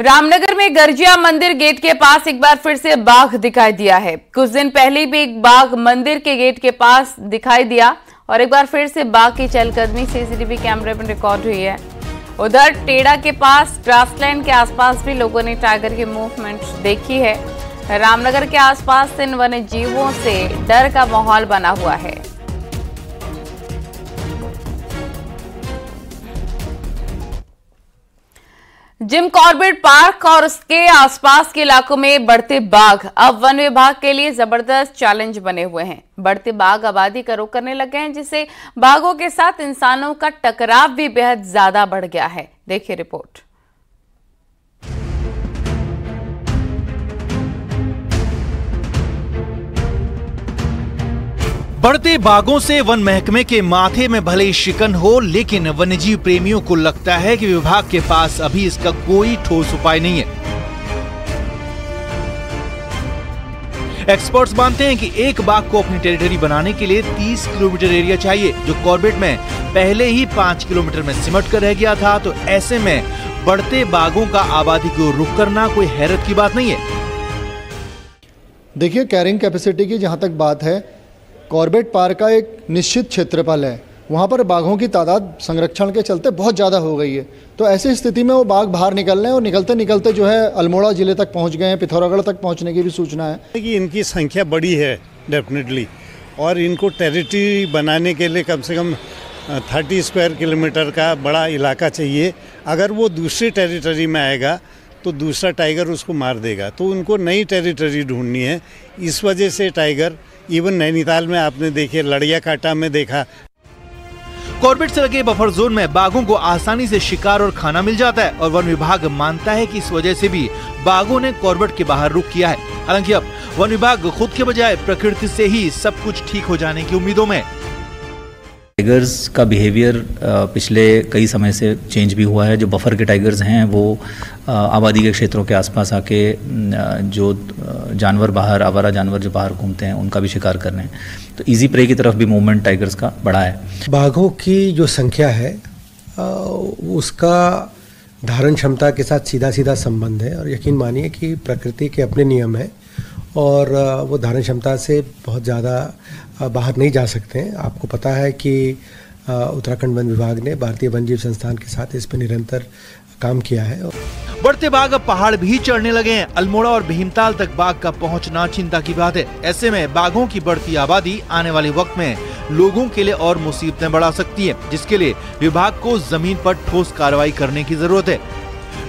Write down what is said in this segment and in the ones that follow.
रामनगर में गर्जिया मंदिर गेट के पास एक बार फिर से बाघ दिखाई दिया है। कुछ दिन पहले भी एक बाघ मंदिर के गेट के पास दिखाई दिया और एक बार फिर से बाघ की चहलकदमी सीसीटीवी कैमरे में रिकॉर्ड हुई है। उधर टेड़ा के पास ग्रासलैंड के आसपास भी लोगों ने टाइगर की मूवमेंट देखी है। रामनगर के आसपास इन वन्य जीवों से डर का माहौल बना हुआ है। जिम कॉर्बेट पार्क और उसके आसपास के इलाकों में बढ़ते बाघ अब वन विभाग के लिए जबरदस्त चैलेंज बने हुए हैं। बढ़ते बाघ आबादी का रुख करने लगे हैं, जिससे बाघों के साथ इंसानों का टकराव भी बेहद ज्यादा बढ़ गया है। देखिए रिपोर्ट। बढ़ते बाघों से वन महकमे के माथे में भले ही शिकन हो, लेकिन वन्यजीव प्रेमियों को लगता है कि विभाग के पास अभी इसका कोई ठोस उपाय नहीं है। एक्सपर्ट्स मानते हैं कि एक बाघ को अपनी टेरिटरी बनाने के लिए 30 किलोमीटर एरिया चाहिए, जो कॉर्बेट में पहले ही 5 किलोमीटर में सिमट कर रह गया था। तो ऐसे में बढ़ते बाघों का आबादी को रुक करना कोई हैरत की बात नहीं है। देखिए, कैरिंग कैपेसिटी की जहां तक बात है, कॉर्बेट पार्क का एक निश्चित क्षेत्रफल है, वहाँ पर बाघों की तादाद संरक्षण के चलते बहुत ज़्यादा हो गई है। तो ऐसी स्थिति में वो बाघ बाहर निकल रहे हैं और निकलते निकलते जो है अल्मोड़ा जिले तक पहुँच गए हैं, पिथौरागढ़ तक पहुँचने की भी सूचना है कि इनकी संख्या बड़ी है डेफिनेटली, और इनको टेरिटरी बनाने के लिए कम से कम 30 स्क्वायर किलोमीटर का बड़ा इलाका चाहिए। अगर वो दूसरी टेरिटरी में आएगा तो दूसरा टाइगर उसको मार देगा, तो उनको नई टेरिटरी ढूंढनी है। इस वजह से टाइगर इवन नैनीताल में आपने देखे, लड़िया काटा में देखा। कॉर्बेट से लगे बफर जोन में बाघों को आसानी से शिकार और खाना मिल जाता है और वन विभाग मानता है कि इस वजह से भी बाघों ने कॉर्बेट के बाहर रुख किया है। हालांकि अब वन विभाग खुद के बजाय प्रकृति से ही सब कुछ ठीक हो जाने की उम्मीदों में। टाइगर्स का बिहेवियर पिछले कई समय से चेंज भी हुआ है। जो बफर के टाइगर्स हैं वो आबादी के क्षेत्रों के आसपास आके जो जानवर बाहर, आवारा जानवर जो बाहर घूमते हैं, उनका भी शिकार कर रहे हैं। तो इजी प्रे की तरफ भी मूवमेंट टाइगर्स का बढ़ा है। बाघों की जो संख्या है उसका धारण क्षमता के साथ सीधा सीधा संबंध है, और यकीन मानिए कि प्रकृति के अपने नियम हैं और वो धारण क्षमता से बहुत ज़्यादा बाहर नहीं जा सकते हैं। आपको पता है कि उत्तराखंड वन विभाग ने भारतीय वन्यजीव संस्थान के साथ इस पर निरंतर काम किया है। बढ़ते बाघ अब पहाड़ भी चढ़ने लगे हैं। अल्मोड़ा और भीमताल तक बाघ का पहुंचना चिंता की बात है। ऐसे में बाघों की बढ़ती आबादी आने वाले वक्त में लोगों के लिए और मुसीबतें बढ़ा सकती है, जिसके लिए विभाग को जमीन पर ठोस कार्रवाई करने की जरूरत है।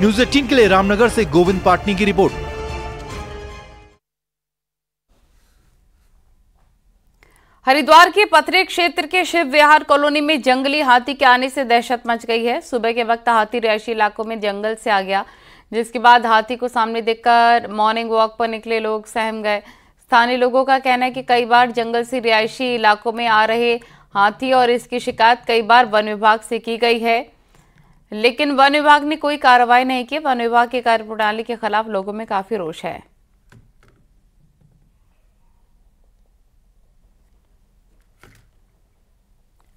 न्यूज़ 18 के लिए रामनगर से गोविंद पाटनी की रिपोर्ट। हरिद्वार के पथरे क्षेत्र के शिव विहार कॉलोनी में जंगली हाथी के आने से दहशत मच गई है। सुबह के वक्त हाथी रिहायशी इलाकों में जंगल से आ गया, जिसके बाद हाथी को सामने देखकर मॉर्निंग वॉक पर निकले लोग सहम गए। स्थानीय लोगों का कहना है कि कई बार जंगल से रिहायशी इलाकों में आ रहे हाथी और इसकी शिकायत कई बार वन विभाग से की गई है, लेकिन वन विभाग ने कोई कार्रवाई नहीं की। वन विभाग की कार्यप्रणाली के खिलाफ लोगों में काफी रोष है।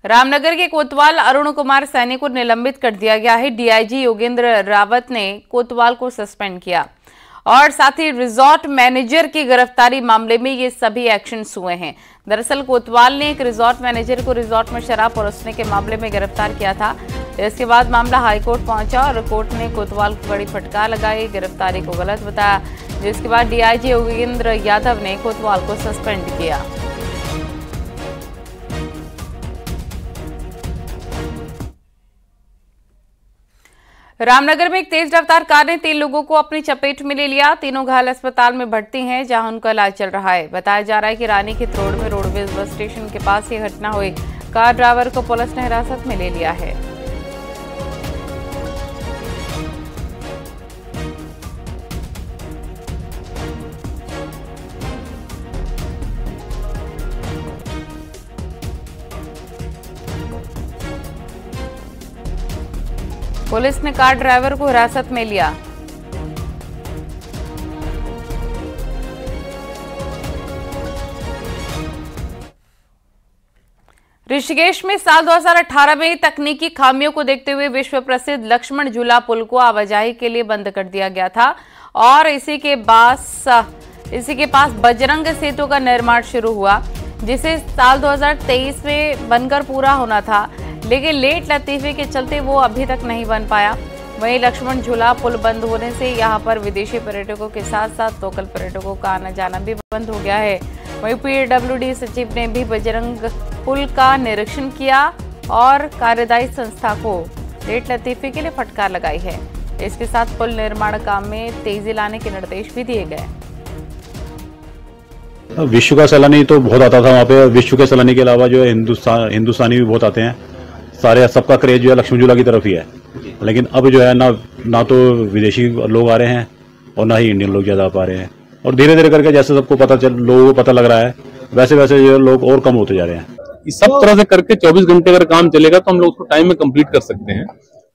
रामनगर के कोतवाल अरुण कुमार सैनी को निलंबित कर दिया गया है। डीआईजी योगेंद्र रावत ने कोतवाल को सस्पेंड किया और साथ ही रिजॉर्ट मैनेजर की गिरफ्तारी मामले में ये सभी एक्शंस हुए हैं। दरअसल कोतवाल ने एक रिजॉर्ट मैनेजर को रिजॉर्ट में शराब परोसने के मामले में गिरफ्तार किया था। इसके बाद मामला हाईकोर्ट पहुंचा और कोर्ट ने कोतवाल को बड़ी फटकार लगाई, गिरफ्तारी को गलत बताया, जिसके बाद डीआईजी योगेंद्र यादव ने कोतवाल को सस्पेंड किया। रामनगर में एक तेज रफ्तार कार ने 3 लोगों को अपनी चपेट में ले लिया। तीनों घायल अस्पताल में भर्ती हैं, जहां उनका इलाज चल रहा है। बताया जा रहा है कि रानी खेत रोड में रोडवेज बस स्टेशन के पास ये घटना हुई। कार ड्राइवर को पुलिस ने हिरासत में ले लिया है। पुलिस ने कार ड्राइवर को हिरासत में लिया। ऋषिकेश में साल 2018 में तकनीकी खामियों को देखते हुए विश्व प्रसिद्ध लक्ष्मण झूला पुल को आवाजाही के लिए बंद कर दिया गया था और इसी के पास बजरंग सेतु का निर्माण शुरू हुआ, जिसे साल 2023 में बनकर पूरा होना था, लेकिन लेट लतीफे के चलते वो अभी तक नहीं बन पाया। वहीं लक्ष्मण झूला पुल बंद होने से यहां पर विदेशी पर्यटकों के साथ साथ लोकल पर्यटकों का आना जाना भी बंद हो गया है। वहीं पीडब्ल्यूडी सचिव ने भी बजरंग पुल का निरीक्षण किया और कार्यदायी संस्था को लेट लतीफे के लिए फटकार लगाई है। इसके साथ पुल निर्माण काम में तेजी लाने के निर्देश भी दिए गए। विश्व का सैलानी तो बहुत आता था वहाँ पे। विश्व के सैलानी के अलावा जो है हिंदुस्तानी भी बहुत आते हैं। सारे सबका क्रेज जो है लक्ष्मण झूला की तरफ ही है, लेकिन अब जो है ना तो विदेशी लोग आ रहे हैं और ना ही इंडियन लोग ज्यादा आ पा रहे हैं। और धीरे धीरे करके जैसे सबको लोगों को पता लग रहा है, वैसे वैसे ये लोग और कम होते जा रहे हैं। इस सब तरह से करके 24 घंटे अगर काम चलेगा तो हम लोग उसको टाइम में कंप्लीट कर सकते हैं।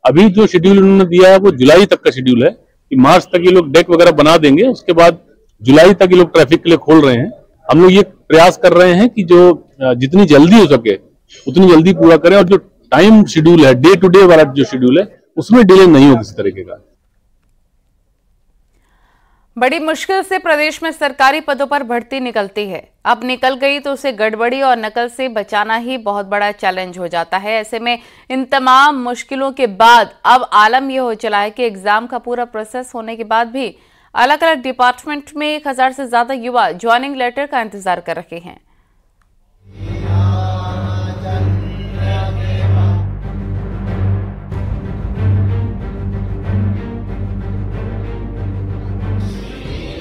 अभी जो शेड्यूल उन्होंने दिया है वो जुलाई तक का शेड्यूल है कि मार्च तक ये लोग डेक वगैरह बना देंगे, उसके बाद जुलाई तक ये लोग ट्रैफिक के लिए खोल रहे हैं। हम लोग ये प्रयास कर रहे हैं कि जो जितनी जल्दी हो सके उतनी जल्दी पूरा करें, और जो टाइम शेड्यूल है, डे टू डे वाला जो शेड्यूल है, उसमें डिले नहीं हो किसी तरीके का। बड़ी मुश्किल से प्रदेश में सरकारी पदों पर भर्ती निकलती है। अब निकल गई तो उसे गड़बड़ी और नकल से बचाना ही बहुत बड़ा चैलेंज हो जाता है। ऐसे में इन तमाम मुश्किलों के बाद अब आलम यह हो चला है कि एग्जाम का पूरा प्रोसेस होने के बाद भी अलग अलग डिपार्टमेंट में 1000 से ज्यादा युवा ज्वाइनिंग लेटर का इंतजार कर रहे हैं।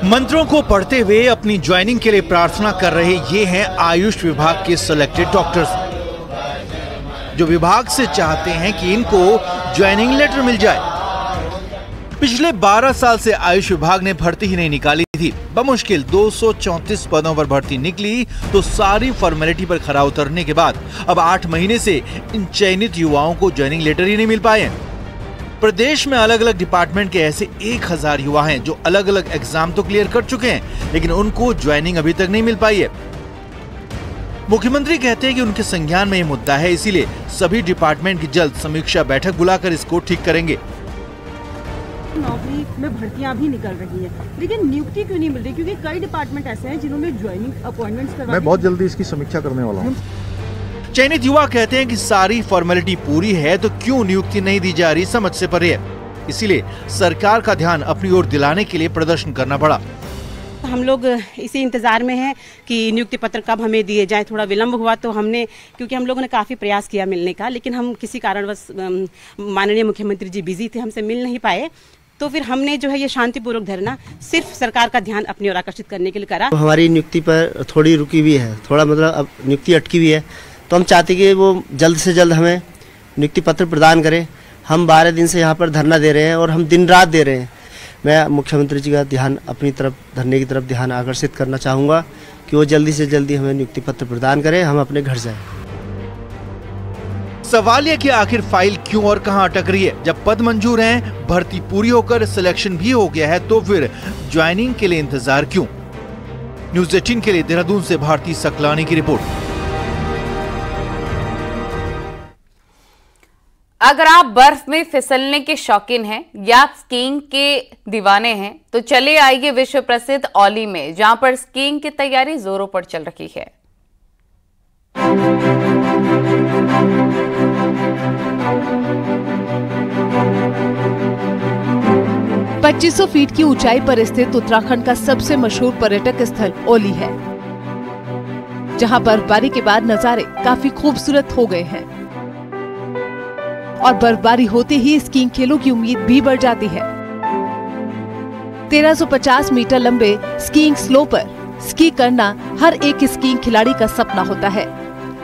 मंत्रों को पढ़ते हुए अपनी ज्वाइनिंग के लिए प्रार्थना कर रहे ये हैं आयुष विभाग के सिलेक्टेड डॉक्टर्स, जो विभाग से चाहते हैं कि इनको ज्वाइनिंग लेटर मिल जाए। पिछले 12 साल से आयुष विभाग ने भर्ती ही नहीं निकाली थी। बमुश्किल 234 पदों पर भर्ती निकली तो सारी फॉर्मेलिटी पर खरा उतरने के बाद अब 8 महीने से इन चयनित युवाओं को ज्वाइनिंग लेटर ही नहीं मिल पाए। प्रदेश में अलग अलग डिपार्टमेंट के ऐसे 1000 युवा हैं जो अलग अलग एग्जाम तो क्लियर कर चुके हैं, लेकिन उनको ज्वाइनिंग अभी तक नहीं मिल पाई है। मुख्यमंत्री कहते हैं कि उनके संज्ञान में ये मुद्दा है, इसीलिए सभी डिपार्टमेंट की जल्द समीक्षा बैठक बुलाकर इसको ठीक करेंगे। नौकरी में भर्तियां भी निकल रही है, लेकिन नियुक्ति क्यों नहीं मिल रही? क्योंकि कई डिपार्टमेंट ऐसे हैं जिन्होंने ज्वाइनिंग अपॉइंटमेंट्स करवा। मैं बहुत जल्दी इसकी समीक्षा करने वाला हूँ। चयनित युवा कहते हैं कि सारी फॉर्मेलिटी पूरी है तो क्यों नियुक्ति नहीं दी जा रही, समझ से परे है। इसीलिए सरकार का ध्यान अपनी ओर दिलाने के लिए प्रदर्शन करना पड़ा। हम लोग इसी इंतजार में हैं कि नियुक्ति पत्र कब हमें दिए जाए। थोड़ा विलंब हुआ तो हमने, क्योंकि हम लोगों ने काफ़ी प्रयास किया मिलने का, लेकिन हम किसी कारणवश माननीय मुख्यमंत्री जी बिजी थे, हमसे मिल नहीं पाए। तो फिर हमने जो है ये शांतिपूर्वक धरना सिर्फ सरकार का ध्यान अपनी ओर आकर्षित करने के लिए करा। हमारी नियुक्ति पर थोड़ी रुकी हुई है, थोड़ा मतलब अब नियुक्ति अटकी हुई है, तो हम चाहते कि वो जल्द से जल्द हमें नियुक्ति पत्र प्रदान करें। हम 12 दिन से यहाँ पर धरना दे रहे हैं और हम दिन रात दे रहे हैं। मैं मुख्यमंत्री जी का ध्यान अपनी तरफ, धरने की तरफ ध्यान आकर्षित करना चाहूँगा कि वो जल्दी से जल्दी हमें नियुक्ति पत्र प्रदान करें, हम अपने घर जाएं। सवाल यह कि आखिर फाइल क्यों और कहां अटक रही है? जब पद मंजूर हैं, भर्ती पूरी होकर सिलेक्शन भी हो गया है, तो फिर ज्वाइनिंग के लिए इंतजार क्यों? न्यूज़ 18 के लिए देहरादून से भारती सकलानी की रिपोर्ट। अगर आप बर्फ में फिसलने के शौकीन हैं या स्कीइंग के दीवाने हैं तो चले आइए विश्व प्रसिद्ध औली में, जहां पर स्कीइंग की तैयारी जोरों पर चल रही है। 2500 फीट की ऊंचाई पर स्थित उत्तराखंड का सबसे मशहूर पर्यटक स्थल औली है, जहां बर्फबारी के बाद नजारे काफी खूबसूरत हो गए हैं और बर्फबारी होते ही स्कीइंग खेलों की उम्मीद भी बढ़ जाती है। 1350 मीटर लंबे स्कीइंग स्लो पर स्की करना हर एक स्कीइंग खिलाड़ी का सपना होता है।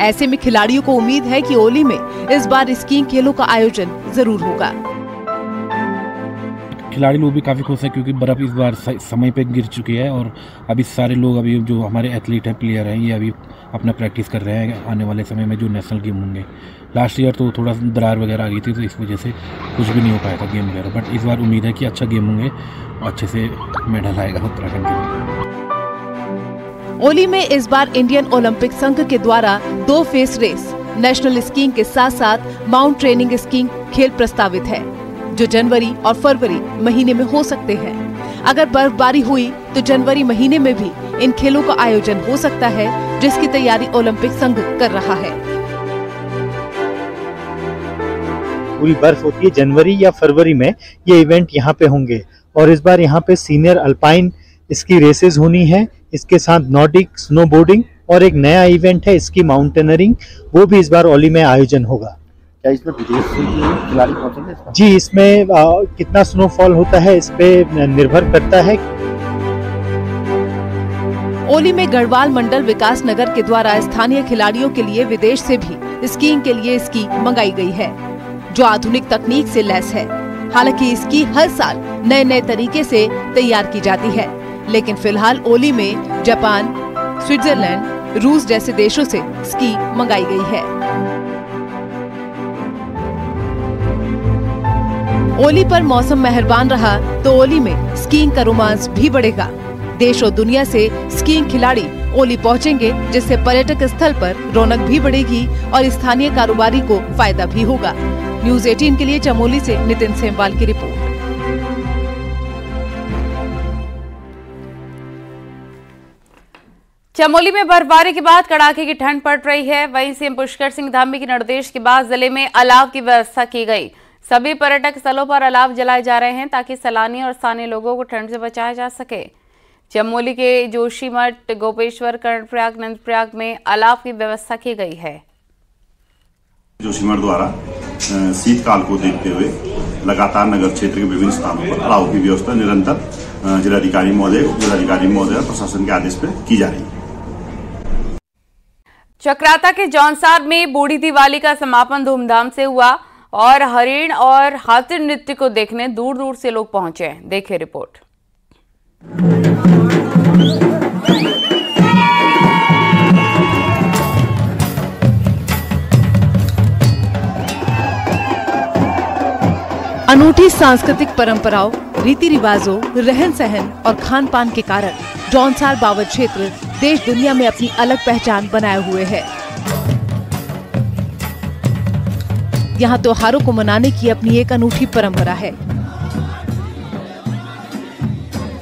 ऐसे में खिलाड़ियों को उम्मीद है कि औली में इस बार स्कीइंग खेलों का आयोजन जरूर होगा। खिलाड़ी लोग भी काफ़ी खुश है क्योंकि बर्फ़ इस बार समय पे गिर चुकी है और अभी सारे लोग, अभी जो हमारे एथलीट हैं, प्लेयर हैं, ये अभी अपना प्रैक्टिस कर रहे हैं आने वाले समय में जो नेशनल गेम होंगे। लास्ट ईयर तो थोड़ा दरार वगैरह आ गई थी, तो इस वजह से कुछ भी नहीं हो पाया था गेम वगैरह, बट इस बार उम्मीद है कि अच्छा गेम होंगे और अच्छे से मेडल आएगा उत्तराखंड के लिए। औली में इस बार इंडियन ओलंपिक संघ के द्वारा 2 फेस रेस नेशनल स्कीइंग के साथ साथ माउंट ट्रेनिंग स्कीइंग खेल प्रस्तावित है, जो जनवरी और फरवरी महीने में हो सकते हैं। अगर बर्फबारी हुई तो जनवरी महीने में भी इन खेलों का आयोजन हो सकता है, जिसकी तैयारी ओलंपिक संघ कर रहा है। पूरी बर्फ होती है जनवरी या फरवरी में, ये इवेंट यहाँ पे होंगे और इस बार यहाँ पे सीनियर अल्पाइन इसकी रेसेस होनी है, इसके साथ नॉर्डिक स्नोबोर्डिंग और एक नया इवेंट है इसकी माउंटेनरिंग, वो भी इस बार ओली में आयोजन होगा। क्या इसमें विदेश से खिलाड़ी पहुंचेंगे? जी, इसमें कितना स्नोफॉल होता है इस पे निर्भर करता है। ओली में गढ़वाल मंडल विकास नगर के द्वारा स्थानीय खिलाड़ियों के लिए विदेश से भी स्कीइंग के लिए स्की मंगाई गई है, जो आधुनिक तकनीक से लैस है। हालांकि स्की हर साल नए नए तरीके से तैयार की जाती है, लेकिन फिलहाल ओली में जापान, स्विट्जरलैंड, रूस जैसे देशों से स्की मंगाई गई है। ओली पर मौसम मेहरबान रहा तो ओली में स्कीइंग का रोमांस भी बढ़ेगा। देश और दुनिया से स्कीइंग खिलाड़ी ओली पहुंचेंगे, जिससे पर्यटक स्थल पर रौनक भी बढ़ेगी और स्थानीय कारोबारी को फायदा भी होगा। न्यूज़ 18 के लिए चमोली से नितिन सेमवाल की रिपोर्ट। चमोली में बर्फबारी के बाद कड़ाके की ठंड पड़ रही है। वहीं सीएम पुष्कर सिंह धामी के निर्देश के बाद जिले में अलाव की व्यवस्था की गई। सभी पर्यटक स्थलों पर अलाव जलाए जा रहे हैं ताकि सैलानी और स्थानीय लोगों को ठंड से बचाया जा सके। चमोली के जोशीमठ, गोपेश्वर, कर्णप्रयाग, नंदप्रयाग में अलाव की व्यवस्था की गई है। जोशीमठ द्वारा शीतकाल को देखते हुए लगातार नगर क्षेत्र के विभिन्न स्थानों पर अलाव की व्यवस्था निरंतर जिलाधिकारी महोदय और प्रशासन के आदेश पर की जा रही है। चक्राता के जौनसार में बूढ़ी दिवाली का समापन धूमधाम से हुआ और हरिण और हाथी नृत्य को देखने दूर दूर से लोग पहुंचे। देखिए रिपोर्ट। अनूठी सांस्कृतिक परंपराओं, रीति रिवाजों, रहन सहन और खान पान के कारण जौनसार बावत क्षेत्र देश दुनिया में अपनी अलग पहचान बनाए हुए है। यहाँ त्योहारों को मनाने की अपनी एक अनूठी परंपरा है।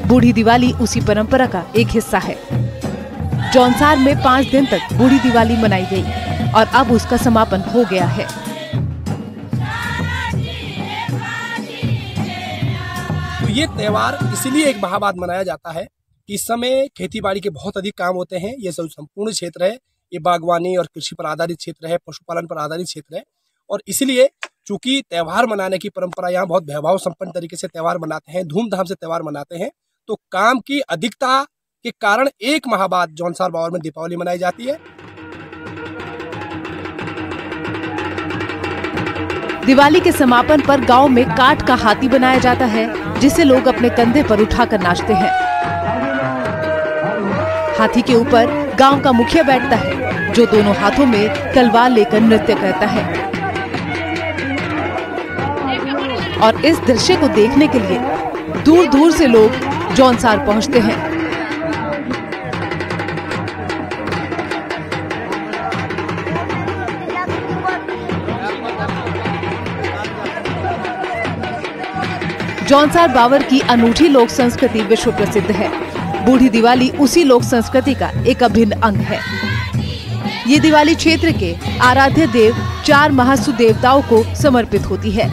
बूढ़ी दिवाली उसी परंपरा का एक हिस्सा है। जौनसार में 5 दिन तक बूढ़ी दिवाली मनाई गई और अब उसका समापन हो गया है। तो ये त्योहार इसलिए एक माह बाद मनाया जाता है कि इस समय खेती बाड़ी के बहुत अधिक काम होते हैं। ये सब संपूर्ण क्षेत्र है, ये बागवानी और कृषि पर आधारित क्षेत्र है, पशुपालन पर आधारित क्षेत्र है और इसलिए चूंकि त्योहार मनाने की परंपरा यहाँ बहुत वैभव संपन्न तरीके से त्योहार मनाते हैं, धूमधाम से त्योहार मनाते हैं, तो काम की अधिकता के कारण एक माह बाद जौनसार बावर में दीपावली मनाई जाती है। दिवाली के समापन पर गांव में काठ का हाथी बनाया जाता है, जिसे लोग अपने कंधे पर उठाकर नाचते हैं। हाथी के ऊपर गांव का मुखिया बैठता है, जो दोनों हाथों में तलवार लेकर नृत्य करता है और इस दृश्य को देखने के लिए दूर दूर से लोग जौनसार पहुंचते हैं। जौनसार बावर की अनूठी लोक संस्कृति विश्व प्रसिद्ध है। बूढ़ी दिवाली उसी लोक संस्कृति का एक अभिन्न अंग है। ये दिवाली क्षेत्र के आराध्य देव 4 महासु देवताओं को समर्पित होती है।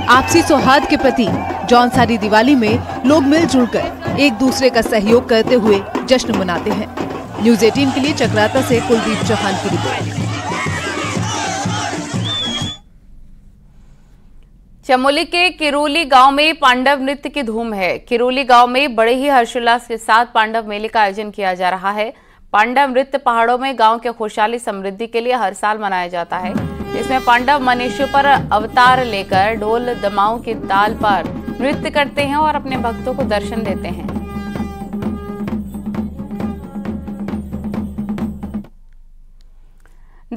आपसी सौहार्द के प्रति जौनसारी दिवाली में लोग मिलजुल कर एक दूसरे का सहयोग करते हुए जश्न मनाते हैं। न्यूज़ 18 के लिए चक्राता से कुलदीप चौहान की रिपोर्ट। चमोली के किरोली गांव में पांडव नृत्य की धूम है। किरोली गांव में बड़े ही हर्षोल्लास के साथ पांडव मेले का आयोजन किया जा रहा है। पांडव नृत्य पहाड़ों में गांव के खुशहाली समृद्धि के लिए हर साल मनाया जाता है। इसमें पांडव मनुष्यों पर अवतार लेकर ढोल दमाऊ की ताल पर नृत्य करते हैं और अपने भक्तों को दर्शन देते हैं।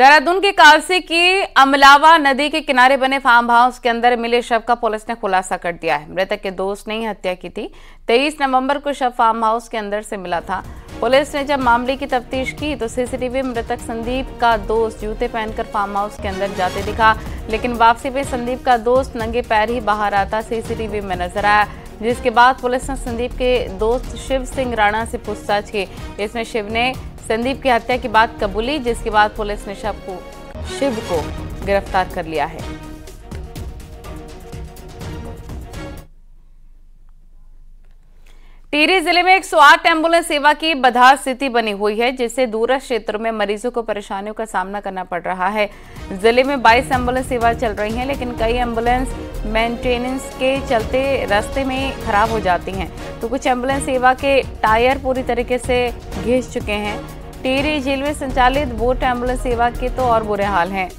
देहरादून के कालसी की अमलावा नदी के किनारे बने फार्म हाउस के अंदर मिले शव का पुलिस ने खुलासा कर दिया है। मृतक के दोस्त ने ही हत्या की थी। 23 नवंबर को शव फार्म हाउस के अंदर से मिला था। पुलिस ने जब मामले की तफ्तीश की तो सीसीटीवी में मृतक संदीप का दोस्त जूते पहनकर फार्म हाउस के अंदर जाते दिखा, लेकिन वापसी में संदीप का दोस्त नंगे पैर ही बाहर आता सीसीटीवी में नजर आया, जिसके बाद पुलिस ने संदीप के दोस्त शिव सिंह राणा से पूछताछ की। इसमें शिव ने संदीप की हत्या की बात कबूली, जिसके बाद पुलिस ने शिव को गिरफ्तार कर लिया है। टिहरी जिले में 108 एम्बुलेंस सेवा की बदहाल स्थिति बनी हुई है, जिससे दूरस्थ क्षेत्रों में मरीजों को परेशानियों का सामना करना पड़ रहा है। जिले में 22 एम्बुलेंस सेवा चल रही हैं, लेकिन कई एम्बुलेंस मेंटेनेंस के चलते रास्ते में खराब हो जाती हैं, तो कुछ एम्बुलेंस सेवा के टायर पूरी तरीके से घिस चुके हैं। टिहरी जेल में संचालित बोट एम्बुलेंस सेवा के तो और बुरे हाल हैं।